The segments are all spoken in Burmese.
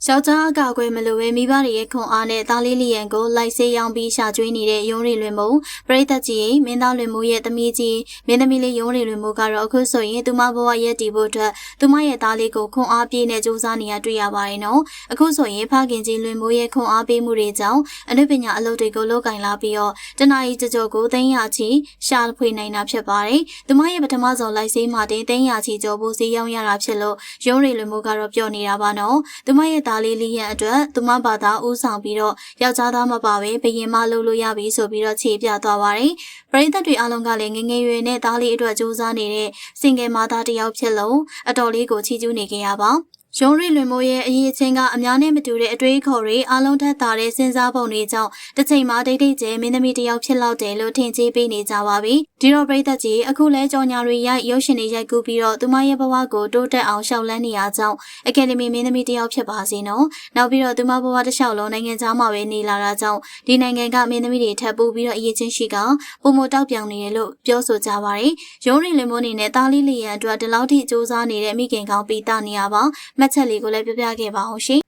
ယောက်ျားအကောက်ကွယ်မလိုပဲမိဘတွေရဲ့ခွန်အားနဲ့သားလေးလျံကိုလိုက်ဆေးရောင်းပြီးရှာကျွေးနေတဲ့ရုံးရီလွင်မို့ပရိသတ်ကြီးမင်းသားလွင်မို့ရဲ့သမီးကြီးမင်းသမီးလေးရုံးရီလွင်မို့ကတော့အခုဆိုရင်သူမဘဝရဲ့တီဖို့အတွက်သူမရဲ့သားလေးကိုခွန်အားပြည့်နဲ့စူးစမ်းနေရတွေ့ရပါတယ်နော်အခုဆိုရင်ဖခင်ကြီးလွင်မို့ရဲ့ခွန်အားပေးမှုတွေကြောင့်အနုပညာအလုပ်တွေကိုလုပ်ကင်လာပြီးတော့တနာရီကြော်ကိုသိန်းရချီရှာဖွေနိုင်တာဖြစ်ပါတယ်သူမရဲ့ပထမဆုံးလိုက်ဆေးမှာတင်သိန်းရချီကြော်ဖို့စီးရောင်းရတာဖြစ်လို့ရုံးရီလွင်မို့ကတော့ပြောနေတာပါနော်သူမရဲ့သားလေးလျံအတွက်သူမဘာသာဦးဆောင်ပြီးတော့ယောက်ျားသားမပါပဲဘယင်မလုပ်လို့ရပြီဆိုပြီးတော့ခြေပြသွားပါတယ်ပရိသတ်တွေအားလုံးကလည်းငငယ်ရွယ်နဲ့သားလေးအတွက်စူးစမ်းနေတဲ့စင်ငယ်မသားတစ်ယောက်ဖြစ်လို့အတော်လေးကိုချီးကျူးနေကြရပါရုံးရီလွင်မို့ရဲ့အရေးအချင်းကအများနဲ့မတူတဲ့အတွေးခေါ်တွေအားလုံးထက်သာတဲ့စဉ်းစားပုံတွေကြောင့်တစ်ချိန်မှာဒိတ်ဒိတ်ကျဲမင်းသမီးတစ်ယောက်ဖြစ်လောက်တယ်လို့ထင်ကြေးပေးနေကြပါပြီဒီတော့ပရိသတ်ကြီးအခုလဲကြော်ညာတွေရိုက်ရုပ်ရှင်တွေရိုက်ကူးပြီးတော့သူမရဲ့ဘဝကိုတိုးတက်အောင်ရှောက်လန်းနေရကြောင်းအကယ်ဒမီမင်းသမီးတစ်ယောက်ဖြစ်ပါစေနော်နောက်ပြီးတော့သူမဘဝတစ်လျှောက်လုံးနိုင်ငံသားမှာပဲနေလာတာကြောင့်ဒီနိုင်ငံကမင်းသမီးတွေထပ်ပို့ပြီးတော့အရေးချင်းရှိကပုံမတောက်ပြောင်နေတယ်လို့ပြောဆိုကြပါတယ်ရုံးရီလွင်မို့အနေနဲ့သားလေးလျံအတွက်ဒီလောက်ထိစူးစမ်းနေတဲ့မိခင်ကောင်းပီတာနေရပါမှတ်ချက်လေးကိုလည်းပြခဲ့ပါအောင်ရှင်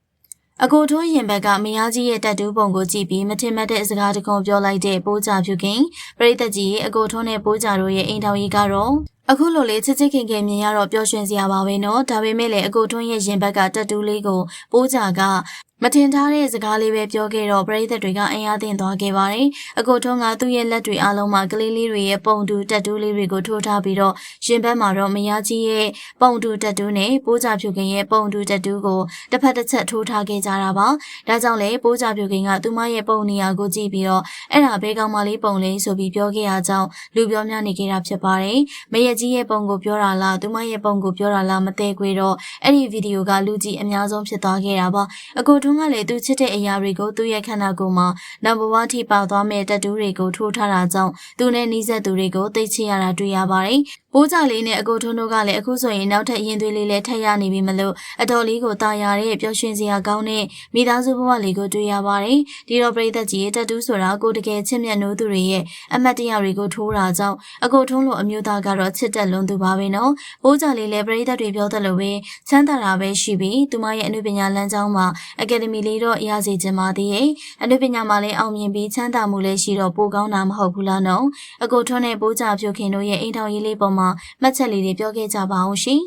အကိုထိုးရင်ဘက်ကမယားကြီးရဲ့တက်တူးပုံကိုကြည့်ပြီးမထင်မှတ်တဲ့စကားတကုံပြောလိုက်တဲ့ပိုးကြဖြူခင်ပရိသတ်ကြီးအကိုထိုးနဲ့ပိုးကြတို့ရဲ့အိမ်တော်ကြီးကတော့အခုလိုလေချစ်ချစ်ခင်ခင်မြင်ရတော့ပျော်ရွှင်စရာပါပဲနော်ဒါပေမဲ့လည်းအကိုထွန်းရဲ့ရင်ဘက်ကတက်တူးလေးကိုပိုးကြကမထင်ထားတဲ့စကားလေးပဲပြောခဲ့တော့ပရိသတ်တွေကအင်အားသင့်သွားခဲ့ပါတယ်အကိုထွန်းကသူ့ရဲ့လက်တွေအားလုံးမှာကလေးလေးတွေရဲ့ပုံတူတက်တူးလေးတွေကိုထိုးထားပြီးတော့ရင်ဘက်မှာတော့မယားကြီးရဲ့ပုံတူတက်တူးနဲ့ပိုးကြဖြူခင်ရဲ့ပုံတူတက်တူးကိုတစ်ဖက်တစ်ချက်ထိုးထားခဲ့ကြတာပါဒါကြောင့်လေပိုးကြဖြူခင်ကသူမရဲ့ပုံနေရာကိုကြည့်ပြီးတော့အဲ့ဒါဘဲကောင်းမလေးပုံလေးဆိုပြီးပြောခဲ့ရကြောင်းလူပြောများနေခဲ့တာဖြစ်ပါတယ်မယားကြီးရဲ့ပုံကိုပြောတာလားသူမရဲ့ပုံကိုပြောတာလားမသိခွေတော့အဲ့ဒီဗီဒီယိုကလူကြည့်အများဆုံးဖြစ်သွားခဲ့တာပါအကိုထွန်းကလည်းသူချစ်တဲ့အရာတွေကိုသူ့ရဲ့ခန္ဓာကိုယ်မှာနံပါတ်1ထိပေါသွားမဲ့တက်တူးတွေကိုထိုးထားတာကြောင့်သူနဲ့နီးစပ်သူတွေကိုသိချရတာတွေ့ရပါတယ်ပိုးကြလေးနဲ့အကိုထွန်းတို့ကလည်းအခုဆိုရင်နောက်ထပ်ရင်သွေးလေးလည်းထပ်ရနေပြီမလို့အတော်လေးကိုတာယာတဲ့ပျော်ရွှင်စရာကောင်းတဲ့မိသားစုဘဝလေးကိုတွေ့ရပါတယ်ဒီတော့ပရိသတ်ကြီးတက်တူးဆိုတာကိုတကယ်ချစ်မြတ်နိုးသူတွေရဲ့အမတ်တရားတွေကိုထိုးတာကြောင့်အကိုထွန်းလိုအမျိုးသားကတော့ချစ်တက်လွန်းသူပါပဲနော်ပိုးကြလေးလည်းပရိသတ်တွေပြောသလိုပဲချမ်းသာတာပဲရှိပြီးသူမရဲ့အနုပညာလမ်းကြောင်းမှာအကယ်ဒမီလေးတော့ရစေချင်ပါသေးရဲ့အနုပညာမှာလည်းအောင်မြင်ပြီးချမ်းသာမှုလည်းရှိတော့ပိုကောင်းတာမဟုတ်ဘူးလားနော်အကိုထွန်းနဲ့ပိုးကြဖြိုခင်တို့ရဲ့အိမ်ထောင်ရေးလေးပေါ်မှာမှတ်ချက်လေးတွေပြောခဲ့ကြပါအောင်ရှင်